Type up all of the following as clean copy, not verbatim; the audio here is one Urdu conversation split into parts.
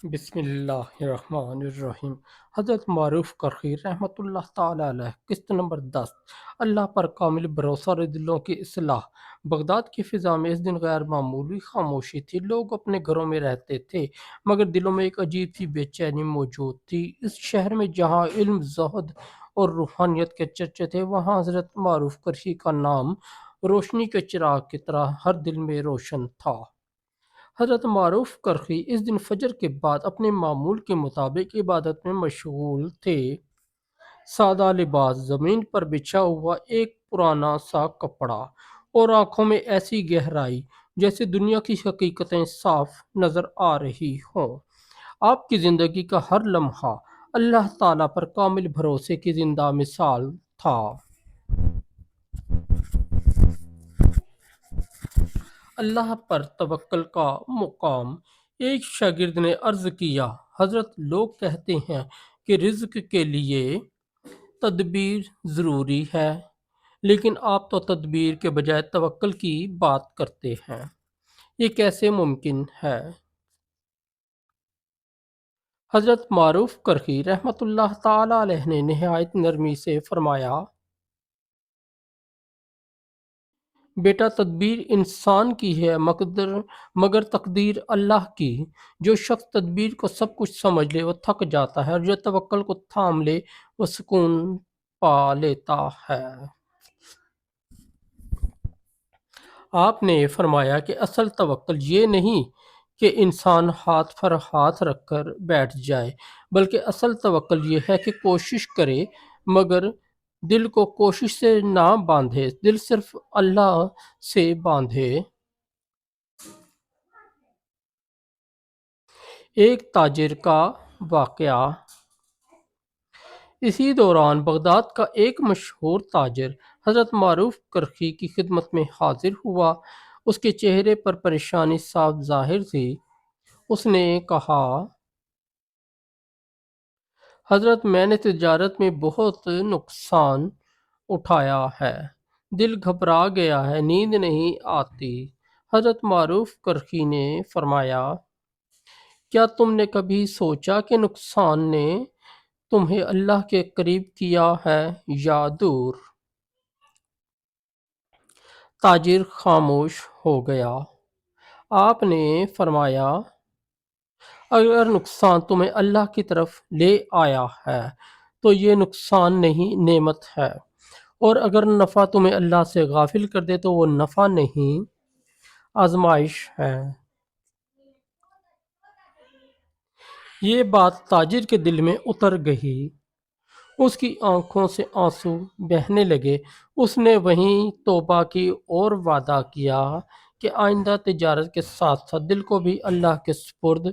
بسم اللہ الرحمن الرحیم۔ حضرت معروف کرخی رحمۃ اللہ تعالی علیہ، قسط نمبر 10۔ اللہ پر کامل بھروسہ اور دلوں کی اصلاح۔ بغداد کی فضا میں اس دن غیر معمولی خاموشی تھی۔ لوگ اپنے گھروں میں رہتے تھے مگر دلوں میں ایک عجیب سی بے چینی موجود تھی۔ اس شہر میں جہاں علم، زہد اور روحانیت کے چرچے تھے، وہاں حضرت معروف کرخی کا نام روشنی کے چراغ کی طرح ہر دل میں روشن تھا۔ حضرت معروف کرخی اس دن فجر کے بعد اپنے معمول کے مطابق عبادت میں مشغول تھے۔ سادہ لباس، زمین پر بچھا ہوا ایک پرانا سا کپڑا، اور آنکھوں میں ایسی گہرائی جیسے دنیا کی حقیقتیں صاف نظر آ رہی ہوں۔ آپ کی زندگی کا ہر لمحہ اللہ تعالیٰ پر کامل بھروسے کی زندہ مثال تھا۔ اللہ پر توکل کا مقام۔ ایک شاگرد نے عرض کیا، حضرت، لوگ کہتے ہیں کہ رزق کے لیے تدبیر ضروری ہے، لیکن آپ تو تدبیر کے بجائے توکل کی بات کرتے ہیں، یہ کیسے ممکن ہے؟ حضرت معروف کرخی رحمۃ اللہ تعالی علیہ نے نہایت نرمی سے فرمایا، بیٹا، تدبیر انسان کی ہے مگر تقدیر اللہ کی۔ جو شخص تدبیر کو سب کچھ سمجھ لے وہ تھک جاتا ہے، اور جو توکل کو تھام لے وہ سکون پا لیتا ہے۔ آپ نے فرمایا کہ اصل توکل یہ نہیں کہ انسان ہاتھ پر ہاتھ رکھ کر بیٹھ جائے، بلکہ اصل توکل یہ ہے کہ کوشش کرے مگر دل کو کوشش سے نہ باندھے، دل صرف اللہ سے باندھے۔ ایک تاجر کا واقعہ۔ اسی دوران بغداد کا ایک مشہور تاجر حضرت معروف کرخی کی خدمت میں حاضر ہوا۔ اس کے چہرے پر پریشانی صاف ظاہر تھی۔ اس نے کہا، حضرت، میں نے تجارت میں بہت نقصان اٹھایا ہے، دل گھبرا گیا ہے، نیند نہیں آتی۔ حضرت معروف کرخی نے فرمایا، کیا تم نے کبھی سوچا کہ نقصان نے تمہیں اللہ کے قریب کیا ہے یا دور؟ تاجر خاموش ہو گیا۔ آپ نے فرمایا، اگر نقصان تمہیں اللہ کی طرف لے آیا ہے تو یہ نقصان نہیں، نعمت ہے، اور اگر نفع تمہیں اللہ سے غافل کر دے تو وہ نفع نہیں، آزمائش ہے۔ یہ بات تاجر کے دل میں اتر گئی۔ اس کی آنکھوں سے آنسو بہنے لگے۔ اس نے وہیں توبہ کی اور وعدہ کیا کہ آئندہ تجارت کے ساتھ ساتھ دل کو بھی اللہ کے سپرد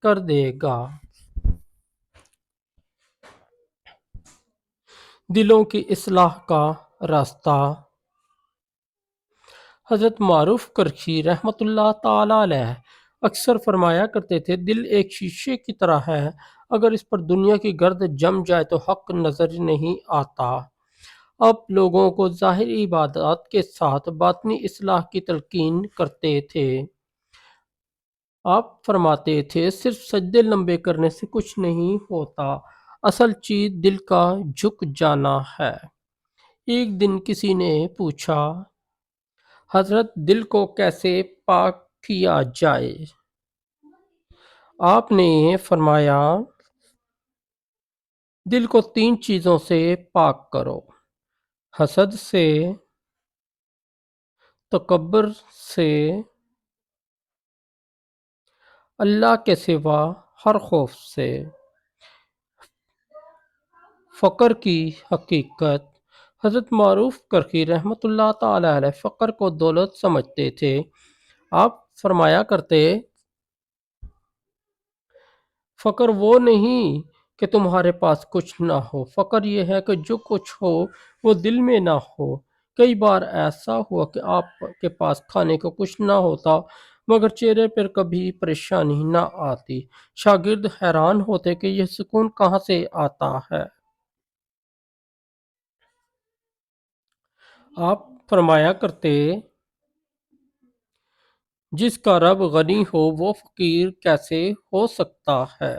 کر دے گا۔ دلوں کی اصلاح کا راستہ۔ حضرت معروف کرخی رحمۃ اللہ تعالی علیہ اکثر فرمایا کرتے تھے، دل ایک شیشے کی طرح ہے، اگر اس پر دنیا کی گرد جم جائے تو حق نظر نہیں آتا۔ اب لوگوں کو ظاہری عبادات کے ساتھ باطنی اصلاح کی تلقین کرتے تھے۔ آپ فرماتے تھے، صرف سجدے لمبے کرنے سے کچھ نہیں ہوتا، اصل چیز دل کا جھک جانا ہے۔ ایک دن کسی نے پوچھا، حضرت، دل کو کیسے پاک کیا جائے؟ آپ نے فرمایا، دل کو 3 چیزوں سے پاک کرو: حسد سے، تکبر سے، اللہ کے سوا ہر خوف سے۔ فقر کی حقیقت۔ حضرت معروف کرخی رحمۃ اللہ تعالی علیہ فقر کو دولت سمجھتے تھے۔ آپ فرمایا کرتے، فقر وہ نہیں کہ تمہارے پاس کچھ نہ ہو، فقر یہ ہے کہ جو کچھ ہو وہ دل میں نہ ہو۔ کئی بار ایسا ہوا کہ آپ کے پاس کھانے کو کچھ نہ ہوتا مگر چہرے پر کبھی پریشانی نہ آتی۔ شاگرد حیران ہوتے کہ یہ سکون کہاں سے آتا ہے۔ آپ فرمایا کرتے، جس کا رب غنی ہو وہ فقیر کیسے ہو سکتا ہے؟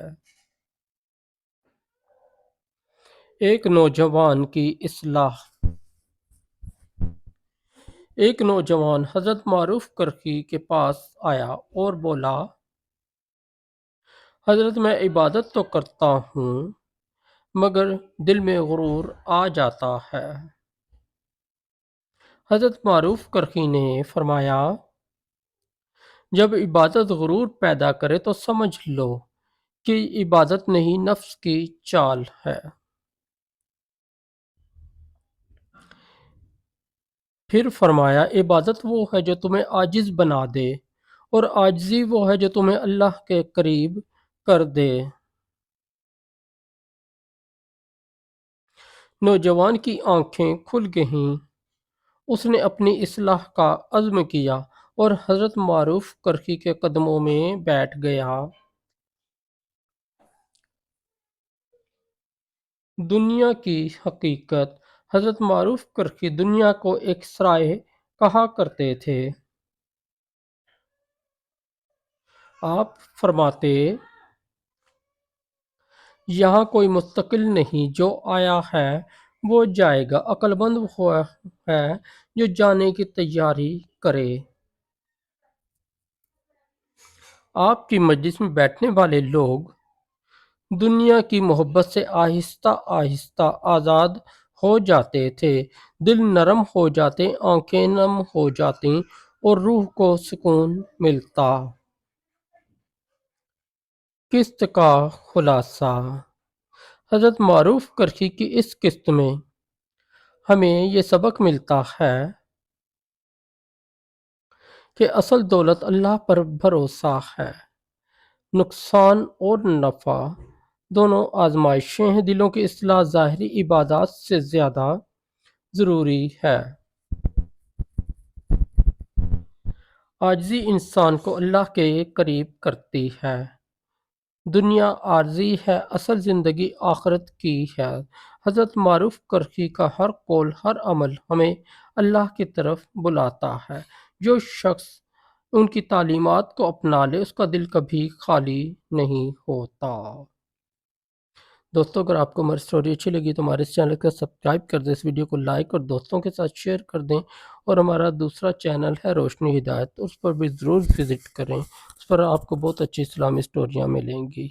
ایک نوجوان کی اصلاح۔ ایک نوجوان حضرت معروف کرخی کے پاس آیا اور بولا، حضرت میں عبادت تو کرتا ہوں مگر دل میں غرور آ جاتا ہے۔ حضرت معروف کرخی نے فرمایا، جب عبادت غرور پیدا کرے تو سمجھ لو کہ عبادت نہیں نفس کی چال ہے۔ پھر فرمایا، عبادت وہ ہے جو تمہیں عاجز بنا دے اور عاجزی وہ ہے جو تمہیں اللہ کے قریب کر دے۔ نوجوان کی آنکھیں کھل گئیں، اس نے اپنی اصلاح کا عزم کیا اور حضرت معروف کرخی کے قدموں میں بیٹھ گیا۔ دنیا کی حقیقت۔ حضرت معروف کرخی دنیا کو ایک سرائے کہا کرتے تھے۔ آپ فرماتے، یہاں کوئی مستقل نہیں، جو آیا ہے وہ جائے گا، عقل مند وہ ہے جو جانے کی تیاری کرے۔ آپ کی مجلس میں بیٹھنے والے لوگ دنیا کی محبت سے آہستہ آہستہ آزاد ہو جاتے تھے، دل نرم ہو جاتے، آنکھیں نم ہو جاتی اور روح کو سکون ملتا۔ قسط کا خلاصہ۔ حضرت معروف کرخی کی اس قسط میں ہمیں یہ سبق ملتا ہے کہ اصل دولت اللہ پر بھروسہ ہے۔ نقصان اور نفع دونوں آزمائشیں ہیں، دلوں کی اصلاح ظاہری عبادات سے زیادہ ضروری ہے۔ عاجزی انسان کو اللہ کے قریب کرتی ہے۔ دنیا عارضی ہے، اصل زندگی آخرت کی ہے۔ حضرت معروف کرخی کا ہر قول، ہر عمل ہمیں اللہ کی طرف بلاتا ہے۔ جو شخص ان کی تعلیمات کو اپنا لے اس کا دل کبھی خالی نہیں ہوتا۔ دوستو، اگر آپ کو ہماری اسٹوری اچھی لگی تو ہمارے اس چینل کو سبسکرائب کر دیں، اس ویڈیو کو لائک اور دوستوں کے ساتھ شیئر کر دیں، اور ہمارا دوسرا چینل ہے روشنی ہدایت، اس پر بھی ضرور وزٹ کریں، اس پر آپ کو بہت اچھی اسلامی اسٹوریاں ملیں گی۔